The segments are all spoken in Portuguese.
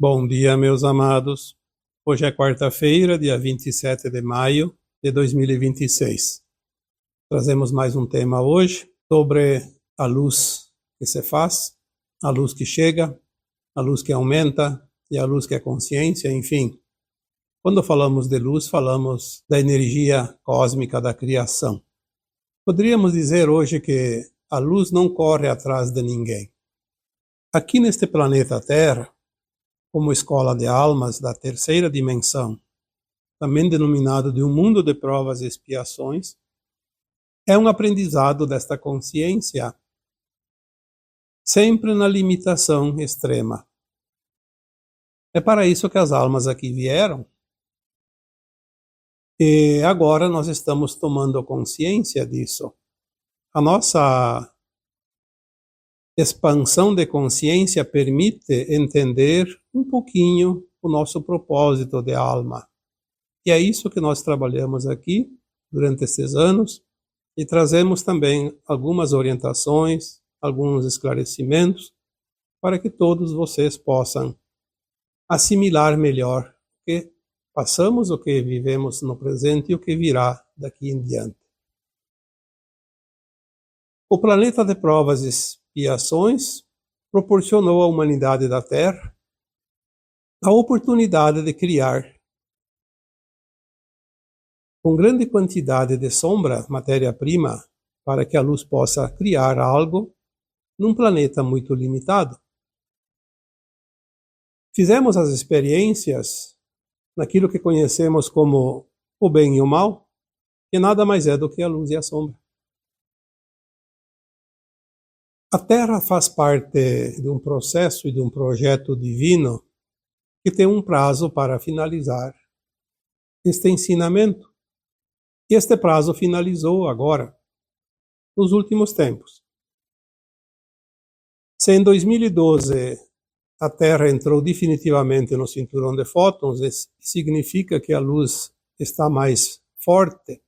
Bom dia, meus amados. Hoje é quarta-feira, dia 27 de maio de 2026. Trazemos mais um tema hoje sobre a luz que se faz, a luz que chega, a luz que aumenta e a luz que é consciência, enfim. Quando falamos de luz, falamos da energia cósmica da criação. Poderíamos dizer hoje que a luz não corre atrás de ninguém. Aqui neste planeta Terra, como escola de almas da terceira dimensão, também denominado de um mundo de provas e expiações, é um aprendizado desta consciência, sempre na limitação extrema. É para isso que as almas aqui vieram, e agora nós estamos tomando consciência disso. A nossa expansão de consciência permite entender um pouquinho o nosso propósito de alma. E é isso que nós trabalhamos aqui durante esses anos e trazemos também algumas orientações, alguns esclarecimentos para que todos vocês possam assimilar melhor o que passamos, o que vivemos no presente e o que virá daqui em diante. O planeta de provas e expiações proporcionou à humanidade da Terra a oportunidade de criar com grande quantidade de sombra, matéria-prima, para que a luz possa criar algo num planeta muito limitado. Fizemos as experiências naquilo que conhecemos como o bem e o mal, que nada mais é do que a luz e a sombra. A Terra faz parte de um processo e de um projeto divino que tem um prazo para finalizar este ensinamento. E este prazo finalizou agora, nos últimos tempos. Se em 2012 a Terra entrou definitivamente no cinturão de fótons, isso significa que a luz está mais forte.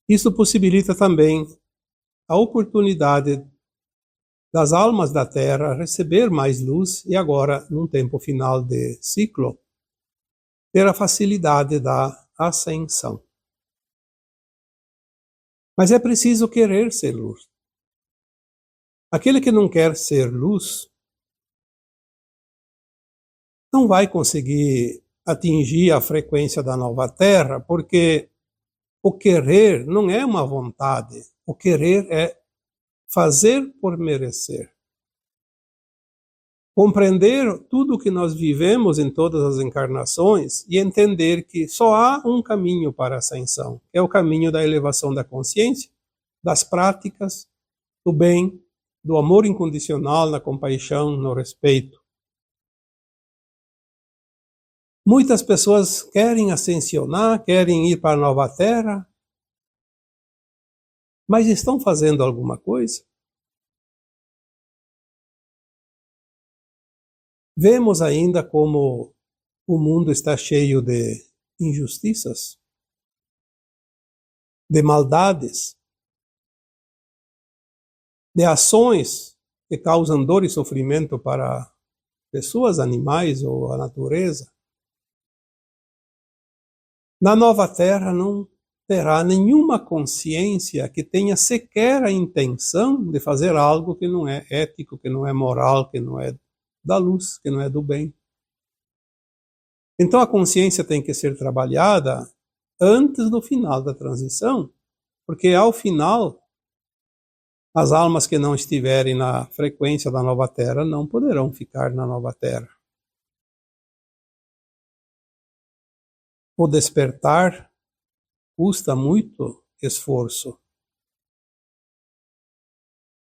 Isso possibilita também a oportunidade das almas da Terra receber mais luz e agora, num tempo final de ciclo, ter a facilidade da ascensão. Mas é preciso querer ser luz. Aquele que não quer ser luz não vai conseguir atingir a frequência da nova Terra, porque o querer não é uma vontade. O querer é fazer por merecer. Compreender tudo o que nós vivemos em todas as encarnações e entender que só há um caminho para a ascensão, que é o caminho da elevação da consciência, das práticas, do bem, do amor incondicional, na compaixão, no respeito. Muitas pessoas querem ascensionar, querem ir para a nova Terra, mas estão fazendo alguma coisa? Vemos ainda como o mundo está cheio de injustiças, de maldades, de ações que causam dor e sofrimento para pessoas, animais ou a natureza. Na nova Terra não terá nenhuma consciência que tenha sequer a intenção de fazer algo que não é ético, que não é moral, que não é da luz, que não é do bem. Então a consciência tem que ser trabalhada antes do final da transição, porque ao final as almas que não estiverem na frequência da nova Terra não poderão ficar na nova Terra. O despertar custa muito esforço.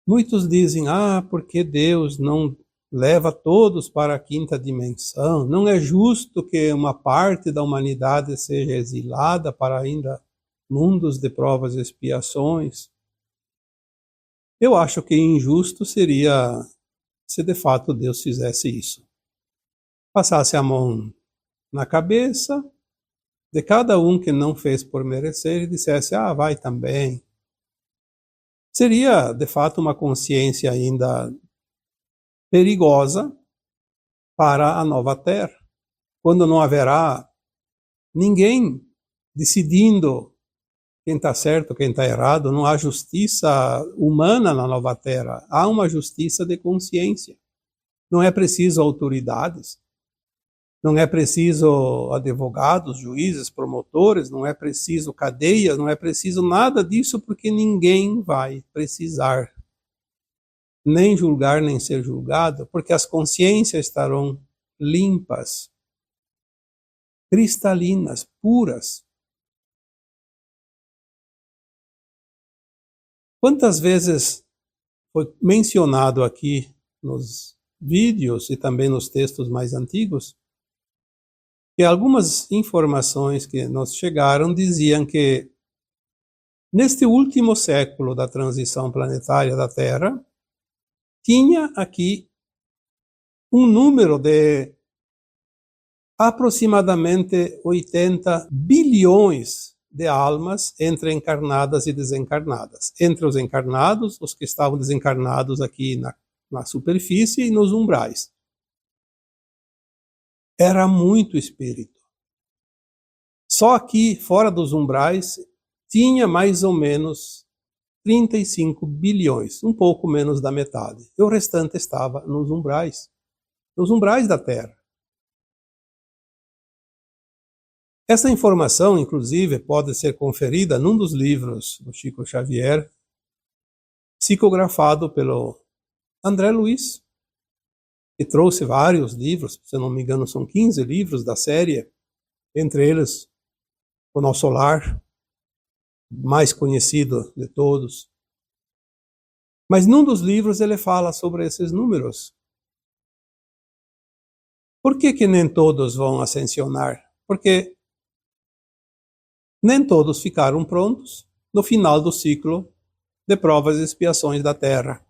Muitos dizem, porque Deus não leva todos para a quinta dimensão, não é justo que uma parte da humanidade seja exilada para ainda mundos de provas e expiações. Eu acho que injusto seria se de fato Deus fizesse isso. Passasse a mão na cabeça de cada um que não fez por merecer e dissesse, vai também. Seria, de fato, uma consciência ainda perigosa, para a nova terra, quando não haverá ninguém decidindo quem está certo, quem está errado. Não há justiça humana na nova terra, há uma justiça de consciência. Não é preciso autoridades, não é preciso advogados, juízes, promotores, não é preciso cadeias, não é preciso nada disso, porque ninguém vai precisar nem julgar, nem ser julgado, porque as consciências estarão limpas, cristalinas, puras. Quantas vezes foi mencionado aqui nos vídeos e também nos textos mais antigos, que algumas informações que nos chegaram diziam que neste último século da transição planetária da Terra, tinha aqui um número de aproximadamente 80 bilhões de almas entre encarnadas e desencarnadas. Entre os encarnados, os que estavam desencarnados aqui na superfície e nos umbrais. Era muito espírito. Só aqui, fora dos umbrais, tinha mais ou menos 35 bilhões, um pouco menos da metade. E o restante estava nos umbrais da Terra. Essa informação, inclusive, pode ser conferida num dos livros do Chico Xavier, psicografado pelo André Luiz, que trouxe vários livros, se não me engano são 15 livros da série, entre eles O Nosso Lar, mais conhecido de todos. Mas num dos livros ele fala sobre esses números. Por que nem todos vão ascensionar? Porque nem todos ficaram prontos no final do ciclo de provas e expiações da Terra.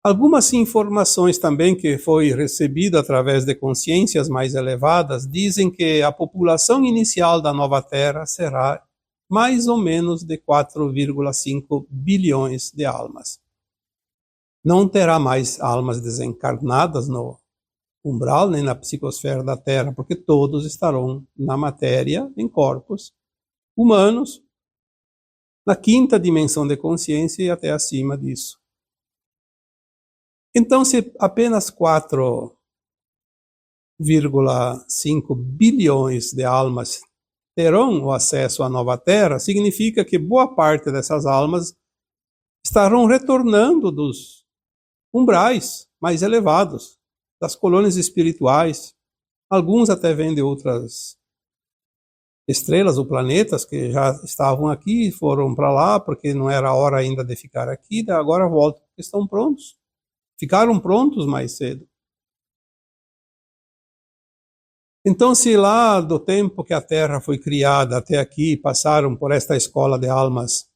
Algumas informações também que foi recebida através de consciências mais elevadas dizem que a população inicial da nova Terra será mais ou menos de 4,5 bilhões de almas. Não terá mais almas desencarnadas no umbral nem na psicosfera da Terra, porque todos estarão na matéria, em corpos humanos, na quinta dimensão de consciência e até acima disso. Então, se apenas 4,5 bilhões de almas terão o acesso à nova Terra, significa que boa parte dessas almas estarão retornando dos umbrais mais elevados, das colônias espirituais. Alguns até vêm de outras estrelas ou planetas que já estavam aqui, foram para lá porque não era hora ainda de ficar aqui, agora voltam porque estão prontos. Ficaram prontos mais cedo. Então, se lá do tempo que a Terra foi criada até aqui, passaram por esta escola de almas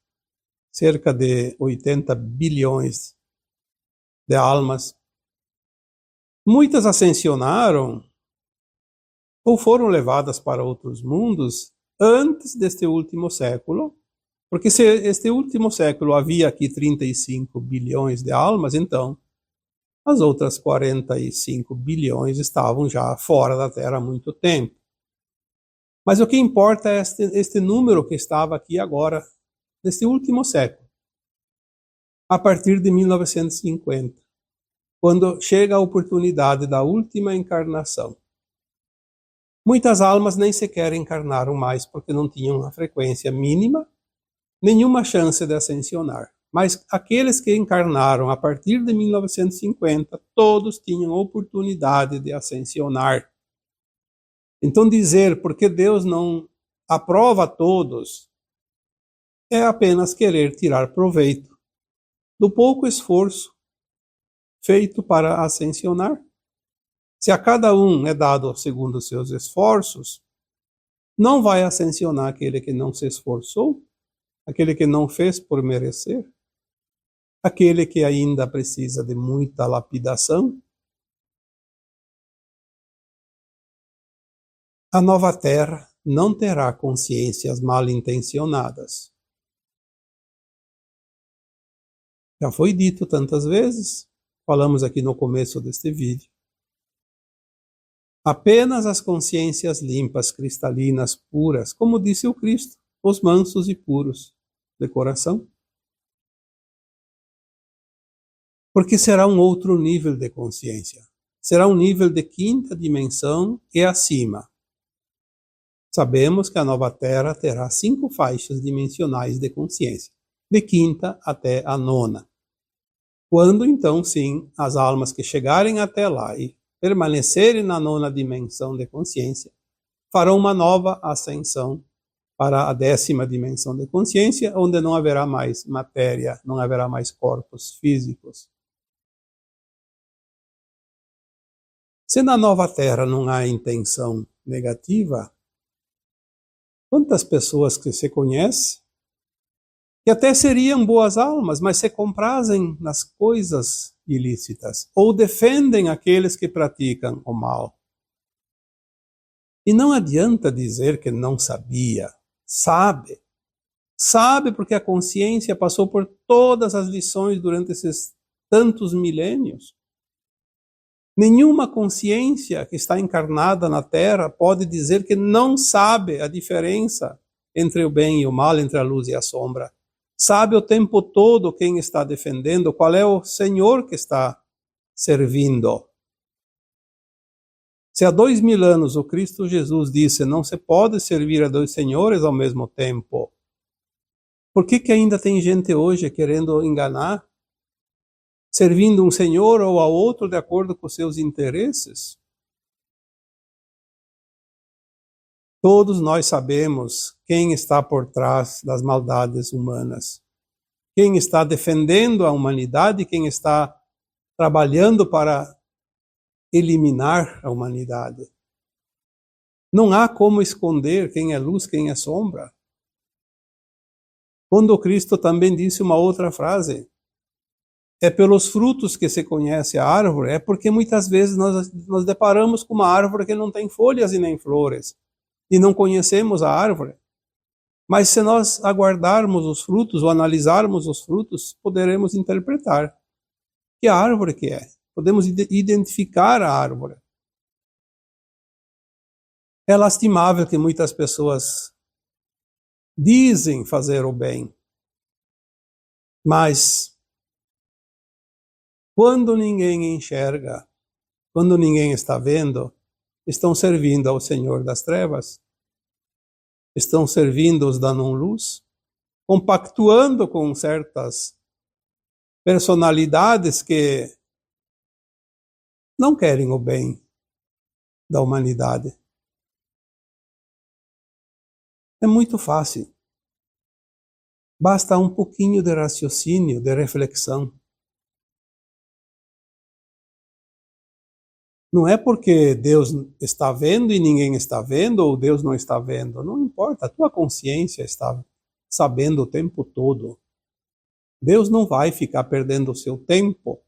cerca de 80 bilhões de almas, muitas ascensionaram ou foram levadas para outros mundos antes deste último século, porque se este último século havia aqui 35 bilhões de almas, então as outras 45 bilhões estavam já fora da Terra há muito tempo. Mas o que importa é este número que estava aqui agora, neste último século, a partir de 1950, quando chega a oportunidade da última encarnação. Muitas almas nem sequer encarnaram mais porque não tinham a frequência mínima, nenhuma chance de ascensionar. Mas aqueles que encarnaram a partir de 1950, todos tinham oportunidade de ascensionar. Então dizer porque Deus não aprova todos é apenas querer tirar proveito do pouco esforço feito para ascensionar. Se a cada um é dado segundo os seus esforços, não vai ascensionar aquele que não se esforçou, aquele que não fez por merecer, aquele que ainda precisa de muita lapidação. A nova Terra não terá consciências mal intencionadas. Já foi dito tantas vezes, falamos aqui no começo deste vídeo. Apenas as consciências limpas, cristalinas, puras, como disse o Cristo, os mansos e puros de coração. Porque será um outro nível de consciência. Será um nível de quinta dimensão e acima. Sabemos que a nova Terra terá 5 faixas dimensionais de consciência, de quinta até a nona. Quando então, sim, as almas que chegarem até lá e permanecerem na nona dimensão de consciência, farão uma nova ascensão para a 10ª dimensão de consciência, onde não haverá mais matéria, não haverá mais corpos físicos. Se na nova Terra não há intenção negativa, quantas pessoas que se conhece, que até seriam boas almas, mas se comprazem nas coisas ilícitas, ou defendem aqueles que praticam o mal. E não adianta dizer que não sabia, sabe. Sabe porque a consciência passou por todas as lições durante esses tantos milênios. Nenhuma consciência que está encarnada na Terra pode dizer que não sabe a diferença entre o bem e o mal, entre a luz e a sombra. Sabe o tempo todo quem está defendendo, qual é o Senhor que está servindo. Se há 2000 anos o Cristo Jesus disse não se pode servir a 2 senhores ao mesmo tempo, por que ainda tem gente hoje querendo enganar? Servindo um senhor ou a outro de acordo com seus interesses? Todos nós sabemos quem está por trás das maldades humanas. Quem está defendendo a humanidade, quem está trabalhando para eliminar a humanidade. Não há como esconder quem é luz, quem é sombra. Quando Cristo também disse uma outra frase, é pelos frutos que se conhece a árvore, é porque muitas vezes nós nos deparamos com uma árvore que não tem folhas e nem flores, e não conhecemos a árvore. Mas se nós aguardarmos os frutos ou analisarmos os frutos, poderemos interpretar que árvore que é. Podemos identificar a árvore. É lastimável que muitas pessoas dizem fazer o bem, mas quando ninguém enxerga, quando ninguém está vendo, estão servindo ao Senhor das Trevas, estão servindo os da não-luz, compactuando com certas personalidades que não querem o bem da humanidade. É muito fácil. Basta um pouquinho de raciocínio, de reflexão. Não é porque Deus está vendo e ninguém está vendo, ou Deus não está vendo. Não importa, a tua consciência está sabendo o tempo todo. Deus não vai ficar perdendo o seu tempo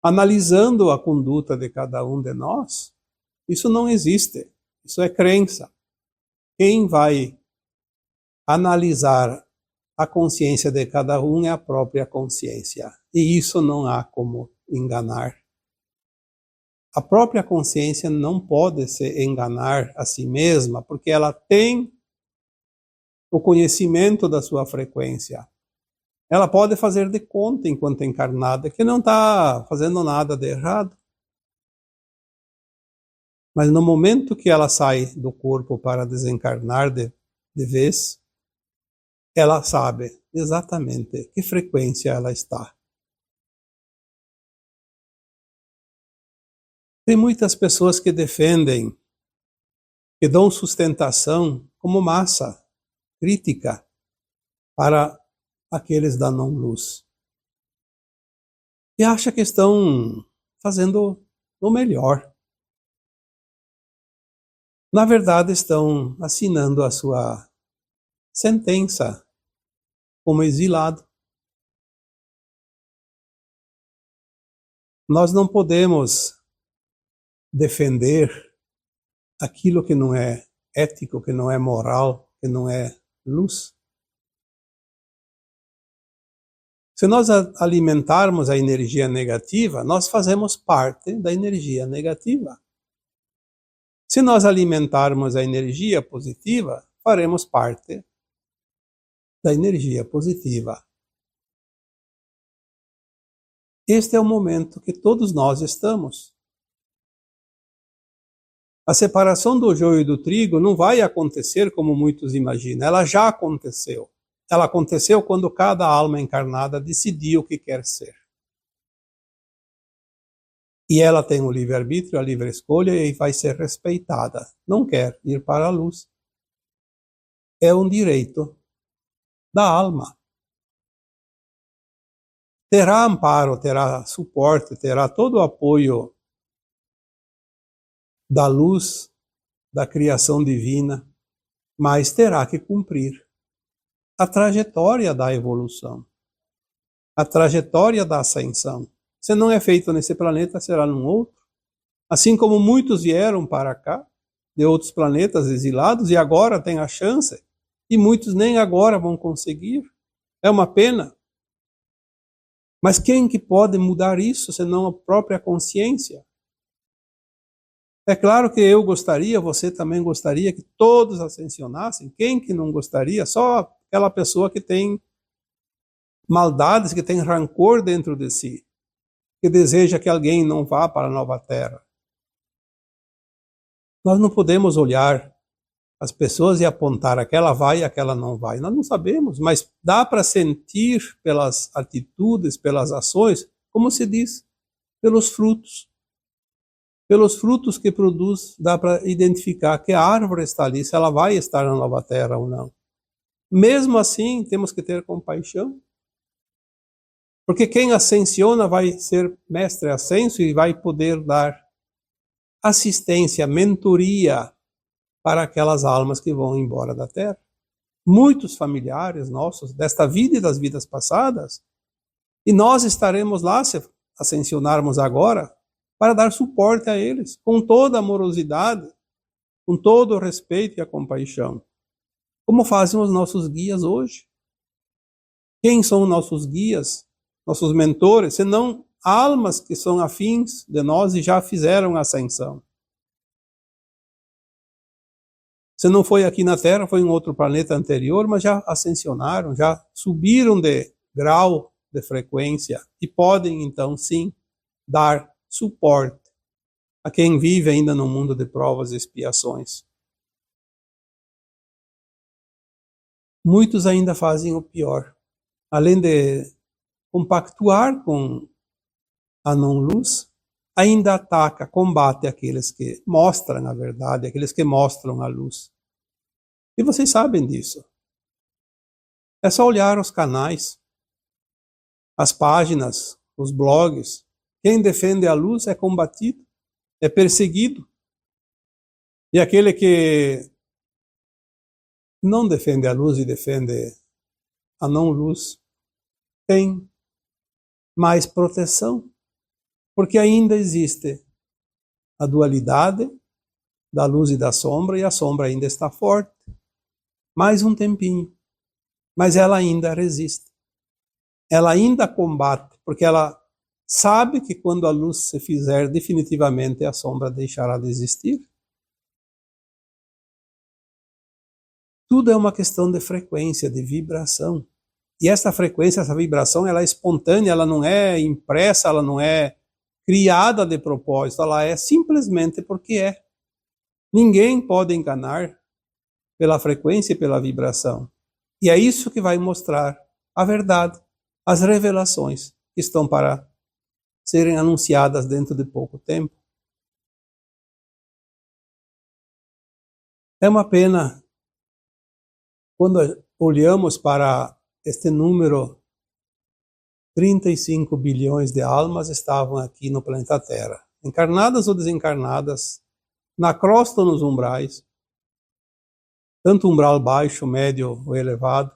analisando a conduta de cada um de nós. Isso não existe. Isso é crença. Quem vai analisar a consciência de cada um é a própria consciência. E isso não há como enganar. A própria consciência não pode se enganar a si mesma, porque ela tem o conhecimento da sua frequência. Ela pode fazer de conta, enquanto encarnada, que não está fazendo nada de errado. Mas no momento que ela sai do corpo para desencarnar de vez, ela sabe exatamente que frequência ela está. Tem muitas pessoas que defendem, que dão sustentação como massa crítica para aqueles da não-luz. E acha que estão fazendo o melhor. Na verdade, estão assinando a sua sentença como exilado. Nós não podemos defender aquilo que não é ético, que não é moral, que não é luz. Se nós alimentarmos a energia negativa, nós fazemos parte da energia negativa. Se nós alimentarmos a energia positiva, faremos parte da energia positiva. Este é o momento que todos nós estamos. A separação do joio e do trigo não vai acontecer como muitos imaginam. Ela já aconteceu. Ela aconteceu quando cada alma encarnada decidiu o que quer ser. E ela tem o livre-arbítrio, a livre escolha e vai ser respeitada. Não quer ir para a luz. É um direito da alma. Terá amparo, terá suporte, terá todo o apoio da luz, da criação divina, mas terá que cumprir a trajetória da evolução, a trajetória da ascensão. Se não é feito nesse planeta, será num outro. Assim como muitos vieram para cá, de outros planetas exilados, e agora têm a chance, e muitos nem agora vão conseguir. É uma pena. Mas quem que pode mudar isso, senão a própria consciência? É claro que eu gostaria, você também gostaria que todos ascensionassem. Quem que não gostaria? Só aquela pessoa que tem maldades, que tem rancor dentro de si, que deseja que alguém não vá para a nova terra. Nós não podemos olhar as pessoas e apontar aquela vai e aquela não vai. Nós não sabemos, mas dá para sentir pelas atitudes, pelas ações, como se diz, pelos frutos. Pelos frutos que produz, dá para identificar que a árvore está ali, se ela vai estar na nova terra ou não. Mesmo assim, temos que ter compaixão. Porque quem ascensiona vai ser mestre ascenso e vai poder dar assistência, mentoria para aquelas almas que vão embora da Terra. Muitos familiares nossos, desta vida e das vidas passadas, e nós estaremos lá, se ascensionarmos agora, para dar suporte a eles, com toda a amorosidade, com todo o respeito e a compaixão. Como fazem os nossos guias hoje? Quem são nossos guias, nossos mentores, senão almas que são afins de nós e já fizeram a ascensão? Se não foi aqui na Terra, foi em outro planeta anterior, mas já ascensionaram, já subiram de grau, de frequência, e podem, então, sim, dar suporte a quem vive ainda no mundo de provas e expiações. Muitos ainda fazem o pior. Além de compactuar com a não-luz, ainda ataca, combate aqueles que mostram a verdade, aqueles que mostram a luz. E vocês sabem disso. É só olhar os canais, as páginas, os blogs. Quem defende a luz é combatido, é perseguido. E aquele que não defende a luz e defende a não-luz tem mais proteção, porque ainda existe a dualidade da luz e da sombra, e a sombra ainda está forte. Mais um tempinho, mas ela ainda resiste. Ela ainda combate, porque ela sabe que quando a luz se fizer definitivamente, a sombra deixará de existir. Tudo é uma questão de frequência, de vibração. E essa frequência, essa vibração, ela é espontânea, ela não é impressa, ela não é criada de propósito, ela é simplesmente porque é. Ninguém pode enganar pela frequência e pela vibração. E é isso que vai mostrar a verdade, as revelações que estão para serem anunciadas dentro de pouco tempo. É uma pena quando olhamos para este número, 35 bilhões de almas estavam aqui no planeta Terra, encarnadas ou desencarnadas, na crosta ou nos umbrais, tanto umbral baixo, médio ou elevado.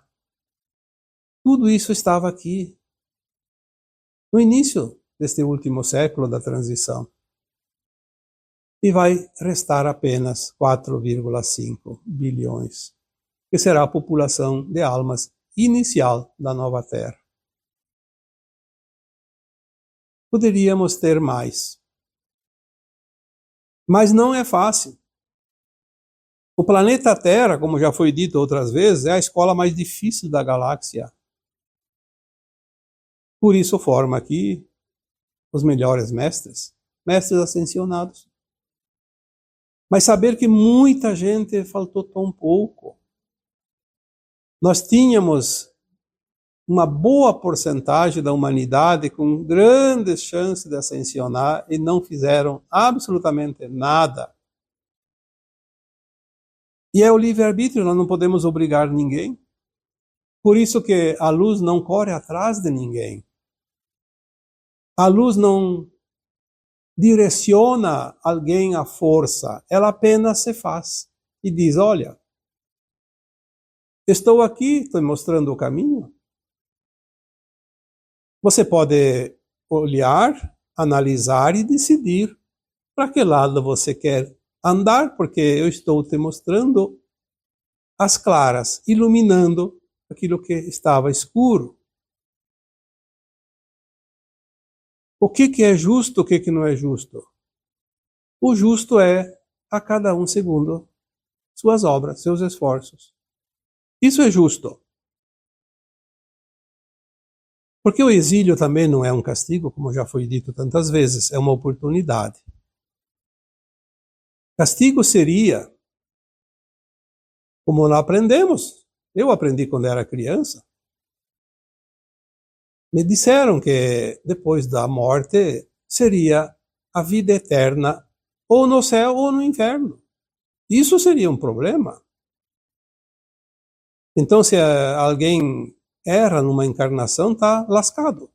Tudo isso estava aqui no início deste último século da transição. E vai restar apenas 4,5 bilhões, que será a população de almas inicial da nova Terra. poderíamos ter mais. Mas não é fácil. O planeta Terra, como já foi dito outras vezes, é a escola mais difícil da galáxia. Por isso forma aqui os melhores mestres ascensionados. Mas saber que muita gente faltou tão pouco. Nós tínhamos uma boa porcentagem da humanidade com grandes chances de ascensionar e não fizeram absolutamente nada. E é o livre-arbítrio, nós não podemos obrigar ninguém. Por isso que a luz não corre atrás de ninguém. A luz não direciona alguém à força, ela apenas se faz e diz, olha, estou aqui, estou mostrando o caminho. Você pode olhar, analisar e decidir para que lado você quer andar, porque eu estou te mostrando as claras, iluminando aquilo que estava escuro. O que é justo, o que não é justo? O justo é a cada um segundo suas obras, seus esforços. Isso é justo. Porque o exílio também não é um castigo, como já foi dito tantas vezes, é uma oportunidade. Castigo seria, como nós aprendemos, eu aprendi quando era criança, me disseram que depois da morte seria a vida eterna, ou no céu ou no inferno. Isso seria um problema. Então, se alguém erra numa encarnação, está lascado.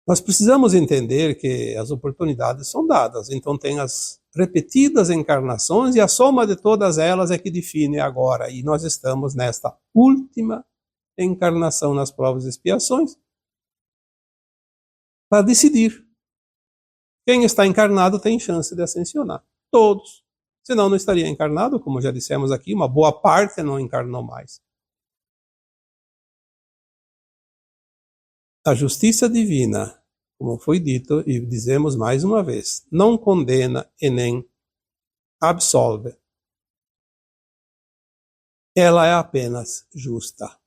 Nós precisamos entender que as oportunidades são dadas, então tem as repetidas encarnações e a soma de todas elas é que define agora. E nós estamos nesta última encarnação nas provas e expiações para decidir. Quem está encarnado tem chance de ascensionar. Todos. Senão não estaria encarnado, como já dissemos aqui, uma boa parte não encarnou mais. A justiça divina, como foi dito e dizemos mais uma vez, não condena e nem absolve. Ela é apenas justa.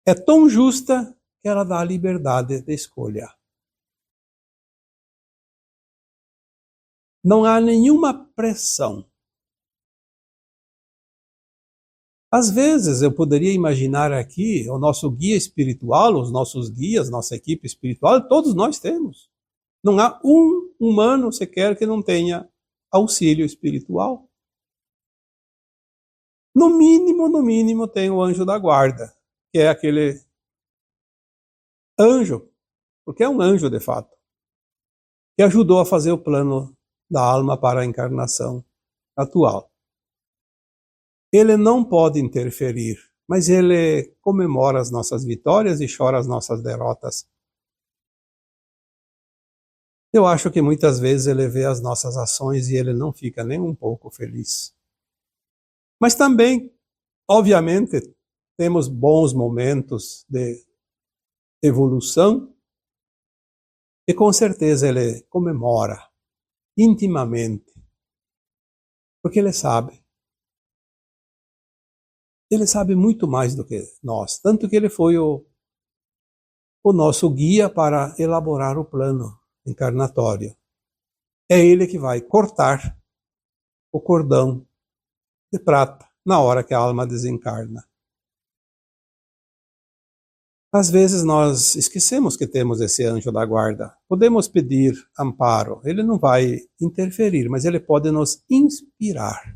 É tão justa que ela dá a liberdade de escolha. Não há nenhuma pressão. Às vezes eu poderia imaginar aqui o nosso guia espiritual, os nossos guias, nossa equipe espiritual, todos nós temos. Não há um humano sequer que não tenha auxílio espiritual. No mínimo, tem o anjo da guarda, que é aquele anjo, porque é um anjo de fato, que ajudou a fazer o plano da alma para a encarnação atual. Ele não pode interferir, mas ele comemora as nossas vitórias e chora as nossas derrotas. Eu acho que muitas vezes ele vê as nossas ações e ele não fica nem um pouco feliz. Mas também, obviamente, temos bons momentos de evolução e com certeza ele comemora intimamente, porque ele sabe. Ele sabe muito mais do que nós, tanto que ele foi o nosso guia para elaborar o plano encarnatório. É ele que vai cortar o cordão de prata na hora que a alma desencarna. Às vezes nós esquecemos que temos esse anjo da guarda. Podemos pedir amparo, ele não vai interferir, mas ele pode nos inspirar.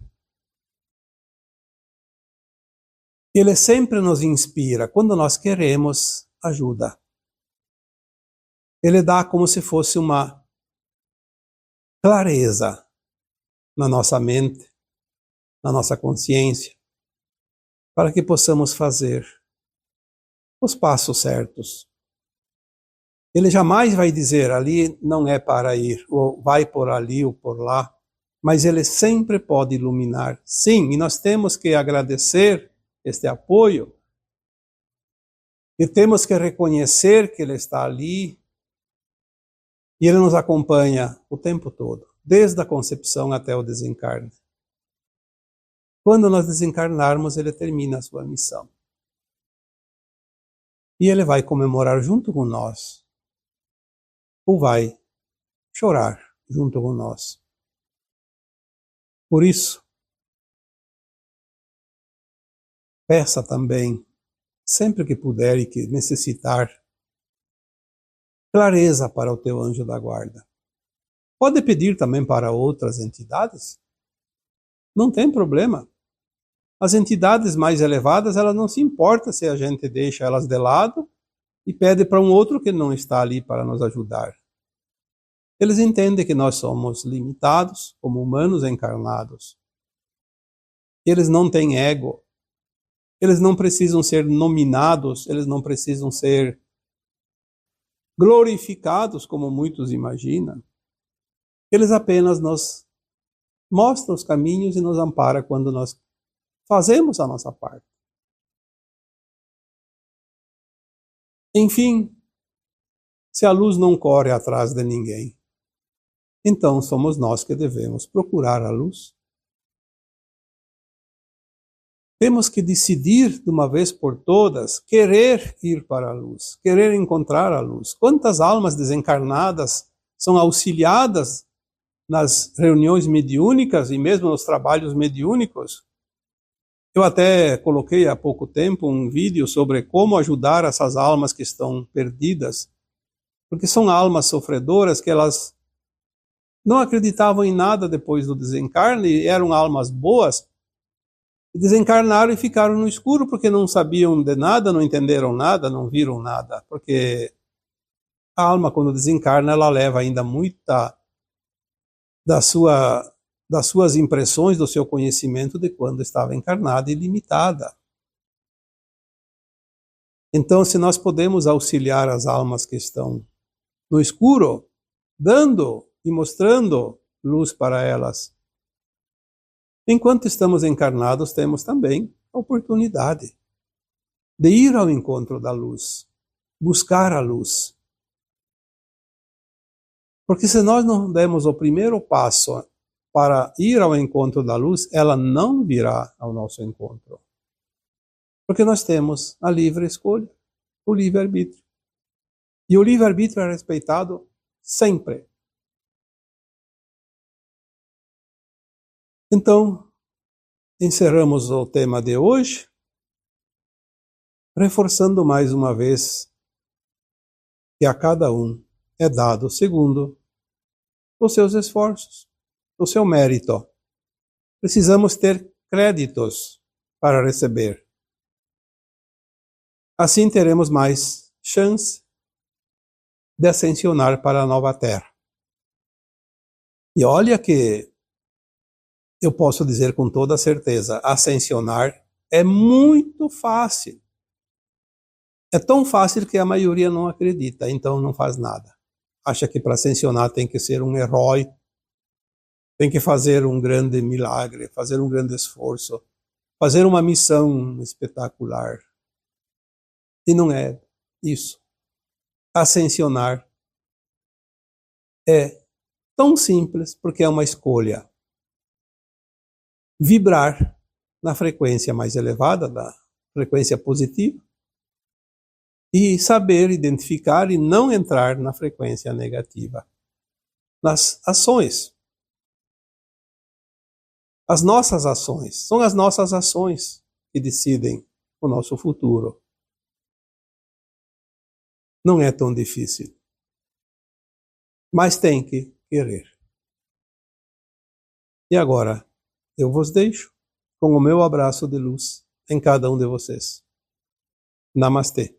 Ele sempre nos inspira quando nós queremos ajuda. Ele dá como se fosse uma clareza na nossa mente, na nossa consciência, para que possamos fazer os passos certos. Ele jamais vai dizer ali não é para ir, ou vai por ali ou por lá, mas ele sempre pode iluminar. Sim, e nós temos que agradecer este apoio, E temos que reconhecer que Ele está ali e Ele nos acompanha o tempo todo, desde a concepção até o desencarne. Quando nós desencarnarmos, Ele termina a sua missão. E Ele vai comemorar junto com nós, ou vai chorar junto com nós. Por isso, peça também, sempre que puder e que necessitar, clareza para o teu anjo da guarda. Pode pedir também para outras entidades, não tem problema. As entidades mais elevadas, elas não se importam se a gente deixa elas de lado e pede para um outro que não está ali para nos ajudar. Eles entendem que nós somos limitados, como humanos encarnados. Eles não têm ego. Eles não precisam ser nominados, eles não precisam ser glorificados, como muitos imaginam. Eles apenas nos mostram os caminhos e nos amparam quando nós fazemos a nossa parte. Enfim, se a luz não corre atrás de ninguém, então somos nós que devemos procurar a luz. Temos que decidir de uma vez por todas, querer ir para a luz, querer encontrar a luz. Quantas almas desencarnadas são auxiliadas nas reuniões mediúnicas e mesmo nos trabalhos mediúnicos? Eu até coloquei há pouco tempo um vídeo sobre como ajudar essas almas que estão perdidas, porque são almas sofredoras que elas não acreditavam em nada depois do desencarne, eram almas boas, desencarnaram e ficaram no escuro porque não sabiam de nada, não entenderam nada, não viram nada. Porque a alma, quando desencarna, ela leva ainda muita das suas impressões, do seu conhecimento de quando estava encarnada e limitada. Então, se nós podemos auxiliar as almas que estão no escuro, dando e mostrando luz para elas, enquanto estamos encarnados, temos também a oportunidade de ir ao encontro da luz, buscar a luz. Porque se nós não demos o primeiro passo para ir ao encontro da luz, ela não virá ao nosso encontro. Porque nós temos a livre escolha, o livre-arbítrio. E o livre-arbítrio é respeitado sempre. Então, encerramos o tema de hoje, reforçando mais uma vez que a cada um é dado segundo os seus esforços, o seu mérito. Precisamos ter créditos para receber. Assim teremos mais chance de ascensionar para a nova terra. E olha que eu posso dizer com toda certeza, ascensionar é muito fácil. É tão fácil que a maioria não acredita, então não faz nada. Acha que para ascensionar tem que ser um herói, tem que fazer um grande milagre, fazer um grande esforço, fazer uma missão espetacular. E não é isso. Ascensionar é tão simples porque é uma escolha. Vibrar na frequência mais elevada, da frequência positiva, e saber identificar e não entrar na frequência negativa. Nas ações. As nossas ações, são as nossas ações que decidem o nosso futuro. Não é tão difícil. Mas tem que querer. E agora, eu vos deixo com o meu abraço de luz em cada um de vocês. Namastê.